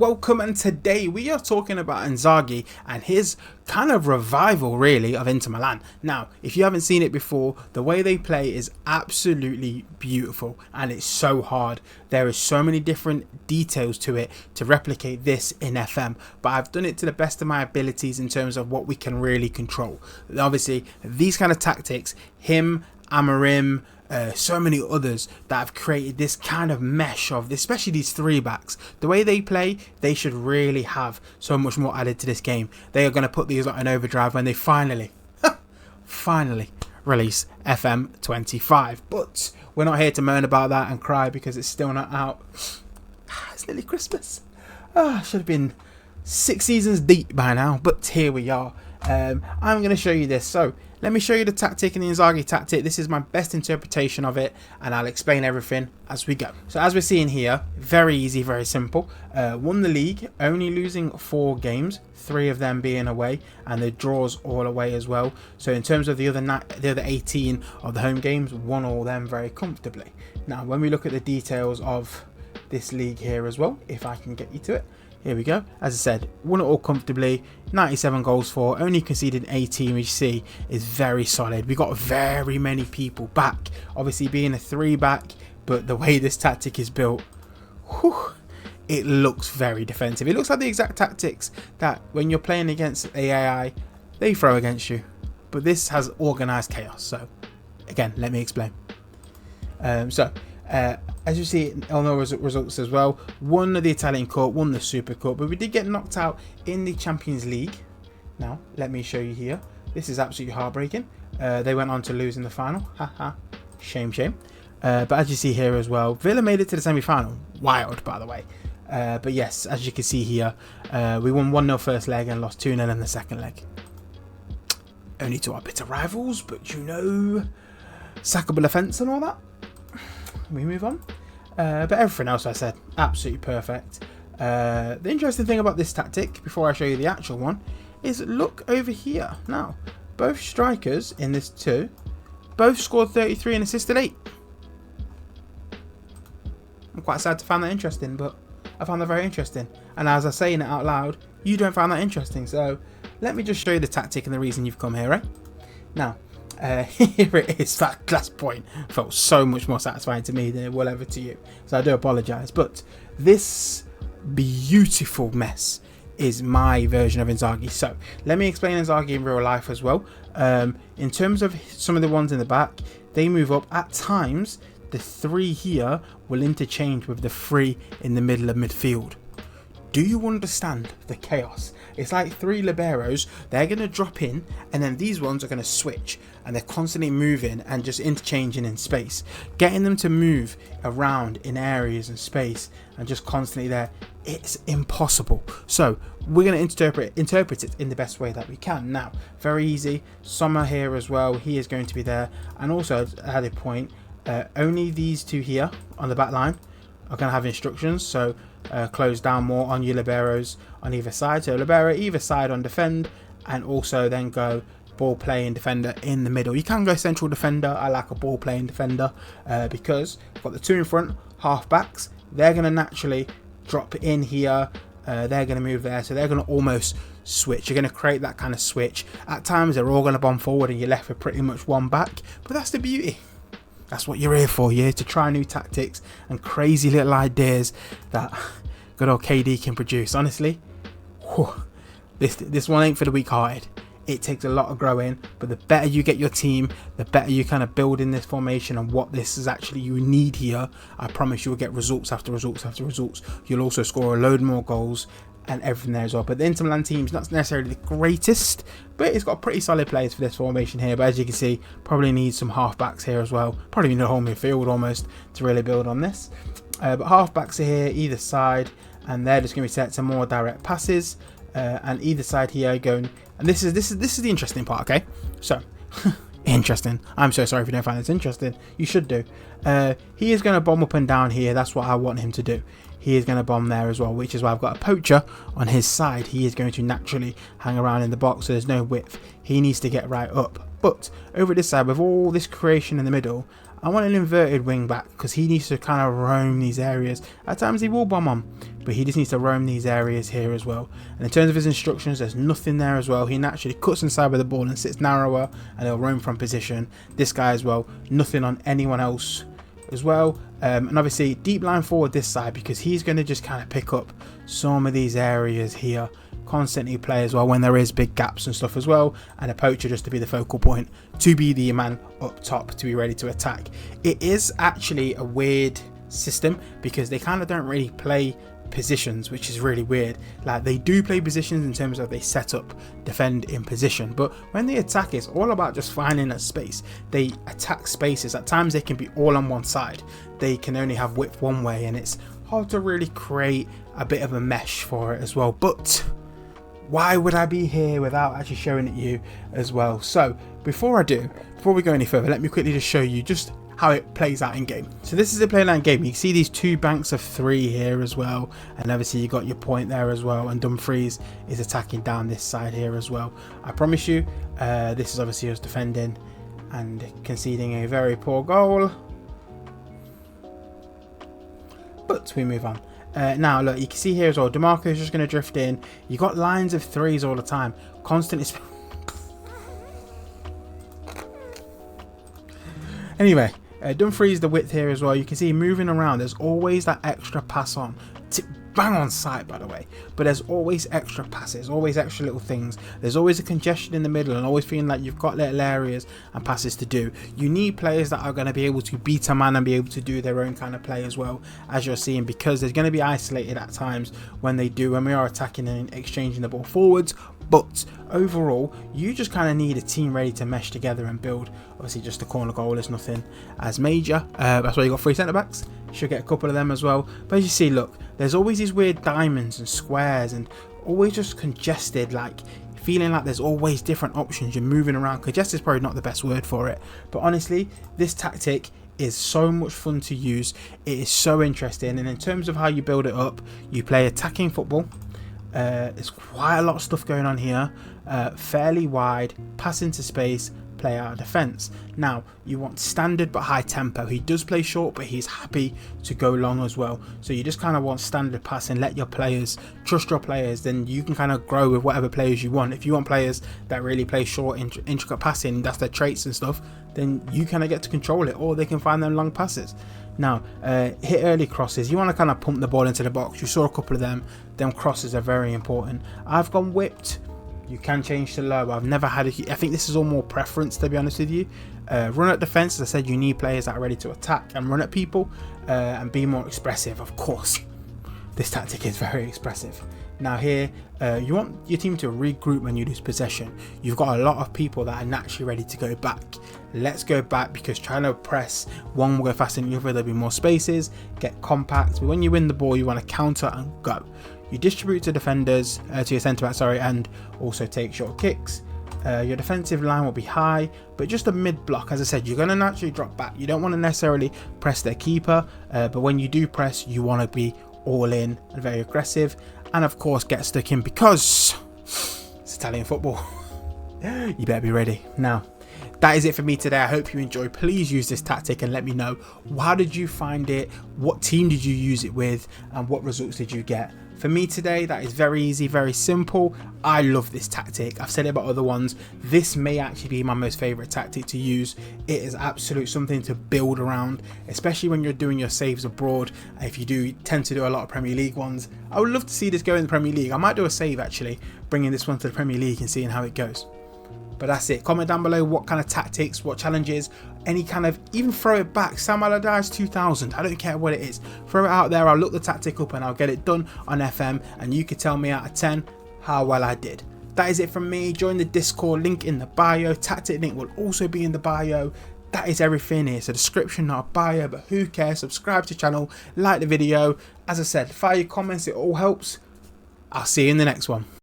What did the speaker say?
Welcome, and today we are talking about Inzaghi and his kind of revival really of Inter Milan. Now, if you haven't seen it before, the way they play is absolutely beautiful and it's so hard. There is so many different details to it to replicate this in FM, but I've done it to the best of my abilities in terms of what we can really control. Obviously, these kind of tactics, him, Amarim, so many others that have created this kind of mesh of, especially these three backs. The way they play, they should really have so much more added to this game. They are going to put these on overdrive when they finally release FM25. But we're not here to moan about that and cry because it's still not out. It's nearly Christmas. Should have been 6 seasons deep by now, but here we are. I'm going to show you this. So let me show you the tactic and the Inzaghi tactic. This is my best interpretation of it, and I'll explain everything as we go. So as we're seeing here, very easy, very simple. Won the league, only losing 4 games, 3 of them being away, and the draws all away as well. So in terms of the other 18 of the home games, won all them very comfortably. Now, when we look at the details of this league here as well, if I can get you to it. Here we go. As I said, won it all comfortably, 97 goals for, only conceded 18, which you see is very solid. We got very many people back, obviously being a 3-back, but the way this tactic is built, it looks very defensive. It looks like the exact tactics that when you're playing against AI, they throw against you. But this has organised chaos. So again, let me explain. As you see on the results as well, won the Italian Cup, won the Super Cup, but we did get knocked out in the Champions League. Now, let me show you here. This is absolutely heartbreaking. They went on to lose in the final. Haha, shame. But as you see here as well, Villa made it to the semi-final. Wild, by the way. But yes, as you can see here, we won 1-0 first leg and lost 2-0 in the second leg. Only to our bitter rivals, but you know, sackable offence and all that. We move on. But everything else I said, absolutely perfect. The interesting thing about this tactic, before I show you the actual one, is look over here. Now, both strikers in this 2, both scored 33 and assisted 8. I'm quite sad to find that interesting, but I found that very interesting. And as I'm saying it out loud, you don't find that interesting. So let me just show you the tactic and the reason you've come here, right? Now, here it is. That last point felt so much more satisfying to me than it will ever to you, so I do apologise. But this beautiful mess is my version of Inzaghi. So let me explain Inzaghi in real life as well. In terms of some of the ones in the back, they move up at times. The 3 here will interchange with the 3 in the middle of midfield. Do you understand the chaos? It's like 3 liberos, they're going to drop in, and then these ones are going to switch, and they're constantly moving and just interchanging in space. Getting them to move around in areas and space and just constantly there, it's impossible. So we're going to interpret it in the best way that we can. Now, very easy. Sommer here as well, he is going to be there. And also, I had a point, only these 2 here on the back line are going to have instructions. So close down more on your liberos on either side. So libero either side on defend, and also then go ball playing defender in the middle. You can go central defender. I like a ball playing defender because we've got the 2 in front, half backs. They're going to naturally drop in here. They're going to move there. So they're going to almost switch. You're going to create that kind of switch. At times they're all going to bomb forward and you're left with pretty much 1 back. But that's the beauty. That's what you're here for. You're here to try new tactics and crazy little ideas that good old KD can produce. Honestly, this one ain't for the weak-hearted. It takes a lot of growing, but the better you get your team, the better you kind of build in this formation and what this is actually you need here. I promise you will get results after results after results. You'll also score a load more goals and everything there as well. But the Inter Milan team's not necessarily the greatest, but it's got pretty solid players for this formation here. But as you can see, probably needs some half-backs here as well. Probably need a whole midfield almost to really build on this. But half-backs are here either side, and they're just going to be set to more direct passes. And either side here going, and this is the interesting part. Okay, so interesting. I'm so sorry if you don't find this interesting. You should do. He is going to bomb up and down here. That's what I want him to do. He is going to bomb there as well, which is why I've got a poacher on his side. He is going to naturally hang around in the box, so there's no width. He needs to get right up. But over this side, with all this creation in the middle, I want an inverted wing back because he needs to kind of roam these areas. At times he will bomb on, but he just needs to roam these areas here as well. And in terms of his instructions, there's nothing there as well. He naturally cuts inside with the ball and sits narrower, and he'll roam from position. This guy as well, nothing on anyone else as well. And obviously deep line forward this side, because he's going to just kind of pick up some of these areas here, constantly play as well when there is big gaps and stuff as well, and a poacher just to be the focal point, to be the man up top, to be ready to attack. It is actually a weird system because they kind of don't really play positions, which is really weird. Like, they do play positions in terms of they set up, defend in position, but when they attack, it's all about just finding a space. They attack spaces. At times they can be all on one side, they can only have width one way, and it's hard to really create a bit of a mesh for it as well. But why would I be here without actually showing it you as well? So before we go any further, let me quickly just show you just how it plays out in game. So this is a playing out in game. You can see these two banks of three here as well, and obviously you got your point there as well, and Dumfries is attacking down this side here as well. I promise you, this is obviously us defending and conceding a very poor goal, but we move on. Now look, you can see here as well, DeMarco is just going to drift in. You got lines of threes all the time, constantly. Anyway, Dumfries the width here as well. You can see moving around. There's always that extra pass on. Bang on sight, by the way. But there's always extra passes, always extra little things. There's always a congestion in the middle, and always feeling like you've got little areas and passes to do. You need players that are going to be able to beat a man and be able to do their own kind of play as well, as you're seeing, because they're going to be isolated at times when we are attacking and exchanging the ball forwards. But overall, you just kind of need a team ready to mesh together and build. Obviously, just a corner goal is nothing as major. That's why you got 3 centre backs. Should get a couple of them as well. But as you see, look, there's always these weird diamonds and squares, and always just congested, like feeling like there's always different options. You're moving around. Congested is probably not the best word for it, but honestly, this tactic is so much fun to use. It is so interesting, and in terms of how you build it up, you play attacking football. There's quite a lot of stuff going on here, fairly wide, pass into space, play out of defence. Now you want standard but high tempo. He does play short, but he's happy to go long as well, so you just kind of want standard passing. Let your players trust your players, then you can kind of grow with whatever players you want. If you want players that really play short, intricate passing, that's their traits and stuff, then you kind of get to control it, or they can find them long passes. Now, hit early crosses. You want to kind of pump the ball into the box. You saw a couple of them. Them crosses are very important. I've gone whipped. You can change to low. I've never had I think this is all more preference, to be honest with you. Run at defense. As I said, you need players that are ready to attack and run at people, and be more expressive. Of course, this tactic is very expressive. Now here, you want your team to regroup when you lose possession. You've got a lot of people that are naturally ready to go back. Let's go back, because trying to press, one will go faster than the other. There'll be more spaces, get compact. But when you win the ball, you want to counter and go. You distribute to defenders, to your centre back, sorry, and also take short kicks. Your defensive line will be high, but just a mid block. As I said, you're going to naturally drop back. You don't want to necessarily press their keeper, but when you do press, you want to be all in and very aggressive, and of course get stuck in, because it's Italian football. You better be ready. Now, that is it for me today. I hope you enjoyed. Please use this tactic and let me know, how did you find it, what team did you use it with, and what results did you get. For me today, that is very easy, very simple. I love this tactic. I've said it about other ones. This may actually be my most favourite tactic to use. It is absolute something to build around, especially when you're doing your saves abroad. If you do tend to do a lot of Premier League ones, I would love to see this go in the Premier League. I might do a save actually, bringing this one to the Premier League and seeing how it goes. But that's it. Comment down below what kind of tactics, what challenges, any kind of, even throw it back. Sam Allardyce 2000, I don't care what it is. Throw it out there. I'll look the tactic up and I'll get it done on FM, and you could tell me out of 10 how well I did. That is it from me. Join the Discord, link in the bio. Tactic link will also be in the bio. That is everything. It's a description, not a bio, but who cares? Subscribe to the channel, like the video. As I said, fire your comments, it all helps. I'll see you in the next one.